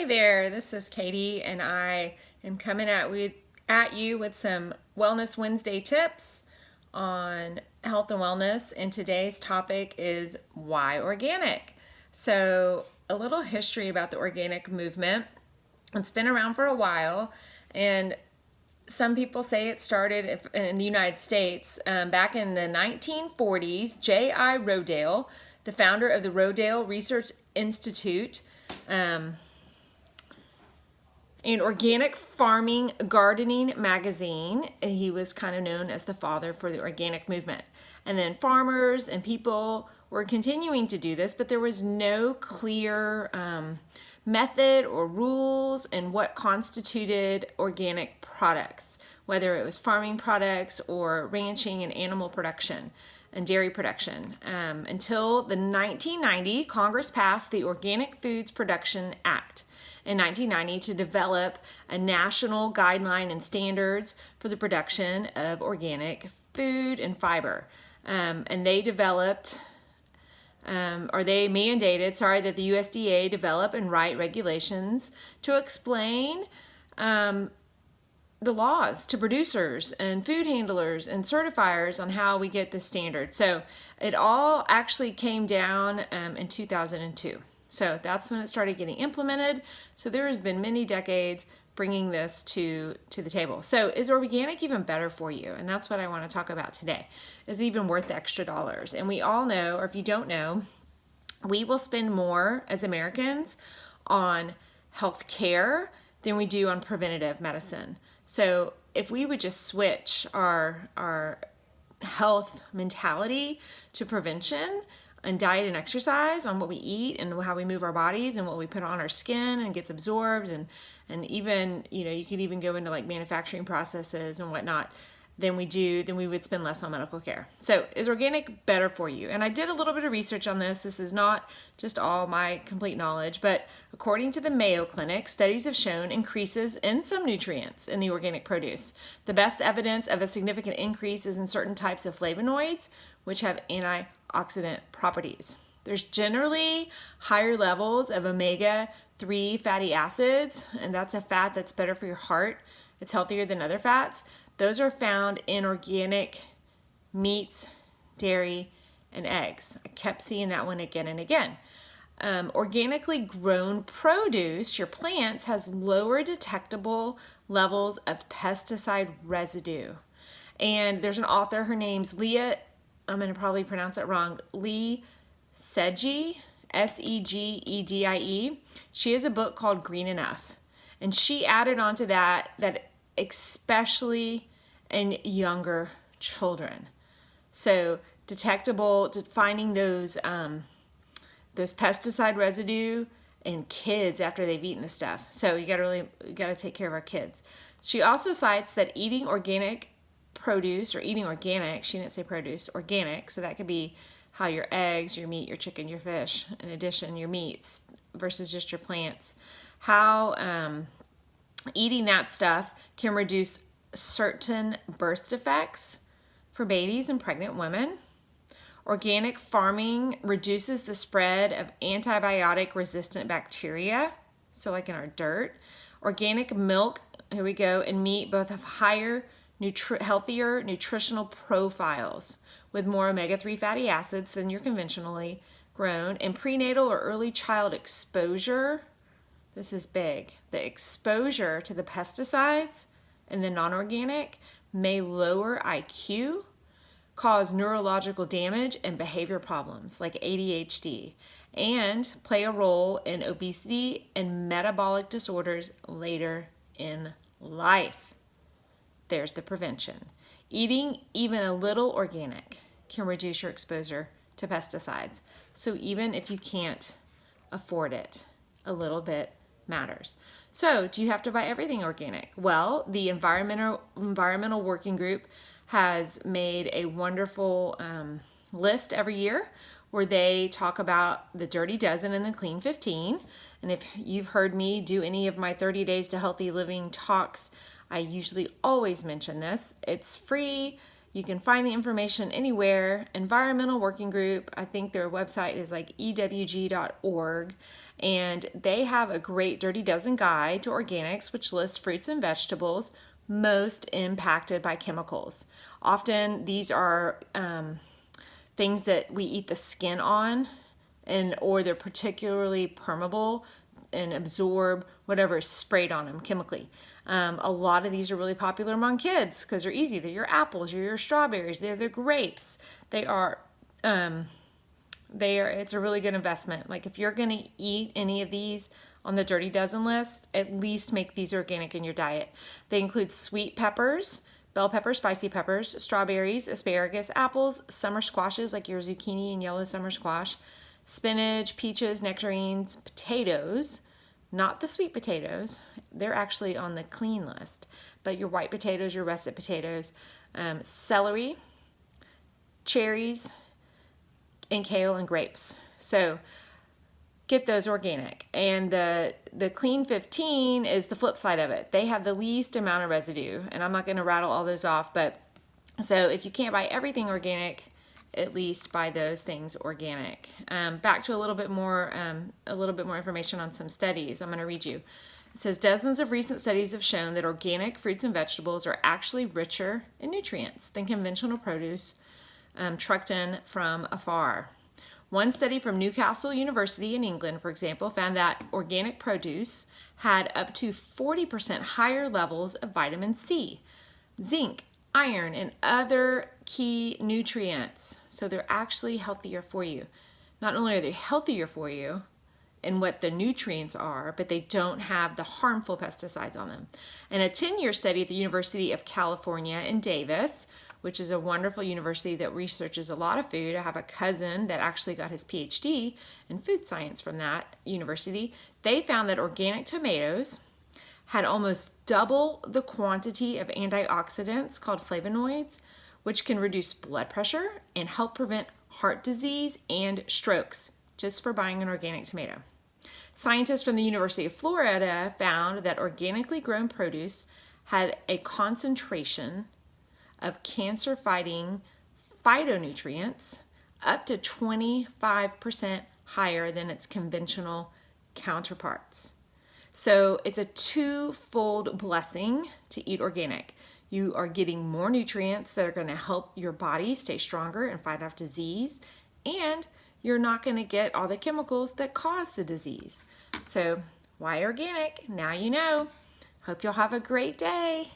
Hi there, this is Katie, and I am coming at you with some Wellness Wednesday tips on health and wellness. And today's topic is why organic. So, a little history about the organic movement. It's been around for a while, and some people say it started in the United States back in the 1940s. J.I. Rodale, the founder of the Rodale Research Institute, and Organic Farming Gardening magazine. He was kind of known as the father for the organic movement. And then farmers and people were continuing to do this, but there was no clear method or rules in what constituted organic products, whether it was farming products or ranching and animal production and dairy production. Until the 1990, Congress passed the Organic Foods Production Act in 1990 to develop a national guideline and standards for the production of organic food and fiber. And they developed, they mandated, that the USDA develop and write regulations to explain the laws to producers and food handlers and certifiers on how we get this standard. So it all actually came down in 2002. So that's when it started getting implemented. So there has been many decades bringing this to the table. So is organic even better for you? And that's what I want to talk about today. Is it even worth the extra dollars? And we all know, or if you don't know, we will spend more as Americans on health care than we do on preventative medicine. So if we would just switch our health mentality to prevention and diet and exercise, on what we eat and how we move our bodies and what we put on our skin and gets absorbed, and even, you could even go into like manufacturing processes and whatnot, then we would spend less on medical care. So is organic better for you? And I did a little bit of research on this. This is not just all my complete knowledge, but according to the Mayo Clinic, studies have shown increases in some nutrients in the organic produce. The best evidence of a significant increase is in certain types of flavonoids, which have antioxidant properties. There's generally higher levels of omega-3 fatty acids, and that's a fat that's better for your heart. It's healthier than other fats. Those are found in organic meats, dairy, and eggs. I kept seeing that one again and again. Organically grown produce, your plants, has lower detectable levels of pesticide residue. And there's an author, her name's Leah, I'm going to probably pronounce it wrong, Lee Segedie, Segedie. She has a book called Green Enough. And she added on to that especially in younger children. So finding those pesticide residue in kids after they've eaten the stuff. So you gotta take care of our kids. She also cites that eating organic produce, or eating organic, she didn't say produce, organic, so that could be how your eggs, your meat, your chicken, your fish, in addition, your meats versus just your plants, how eating that stuff can reduce certain birth defects for babies and pregnant women. Organic farming reduces the spread of antibiotic-resistant bacteria, so like in our dirt. Organic milk, here we go, and meat both have higher, healthier nutritional profiles with more omega-3 fatty acids than your conventionally grown. And prenatal or early child exposure, this is big. The exposure to the pesticides and the non-organic may lower IQ, cause neurological damage and behavior problems like ADHD, and play a role in obesity and metabolic disorders later in life. There's the prevention. Eating even a little organic can reduce your exposure to pesticides. So even if you can't afford it, a little bit matters. So do you have to buy everything organic? Well, the Environmental Working Group has made a wonderful list every year where they talk about the Dirty Dozen and the Clean 15. And if you've heard me do any of my 30 Days to Healthy Living talks, I usually always mention this. It's free. You can find the information anywhere. Environmental Working Group, I think their website is like ewg.org, and they have a great Dirty Dozen guide to organics, which lists fruits and vegetables most impacted by chemicals. Often these are things that we eat the skin on, or they're particularly permeable and absorb whatever is sprayed on them chemically. A lot of these are really popular among kids because they're easy. They're your apples, your strawberries, they're the grapes. It's a really good investment. Like if you're gonna eat any of these on the Dirty Dozen list, at least make these organic in your diet. They include sweet peppers, bell peppers, spicy peppers, strawberries, asparagus, apples, summer squashes like your zucchini and yellow summer squash, spinach, peaches, nectarines, potatoes, not the sweet potatoes. They're actually on the clean list, but your white potatoes, your russet potatoes, celery, cherries, and kale and grapes. So get those organic. And the Clean 15 is the flip side of it. They have the least amount of residue, and I'm not going to rattle all those off, but so if you can't buy everything organic, at least buy those things organic. Back to a little bit more information on some studies. I'm going to read you. It says dozens of recent studies have shown that organic fruits and vegetables are actually richer in nutrients than conventional produce trucked in from afar. One study from Newcastle University in England, for example, found that organic produce had up to 40% higher levels of vitamin C, zinc, iron, and other key nutrients. So they're actually healthier for you. Not only are they healthier for you in what the nutrients are, but they don't have the harmful pesticides on them. And a 10-year study at the University of California in Davis, which is a wonderful university that researches a lot of food. I have a cousin that actually got his PhD in food science from that university. They found that organic tomatoes had almost double the quantity of antioxidants called flavonoids, which can reduce blood pressure and help prevent heart disease and strokes, just for buying an organic tomato. Scientists from the University of Florida found that organically grown produce had a concentration of cancer-fighting phytonutrients up to 25% higher than its conventional counterparts. So it's a twofold blessing to eat organic. You are getting more nutrients that are going to help your body stay stronger and fight off disease, and you're not going to get all the chemicals that cause the disease. So why organic? Now you know. Hope you'll have a great day.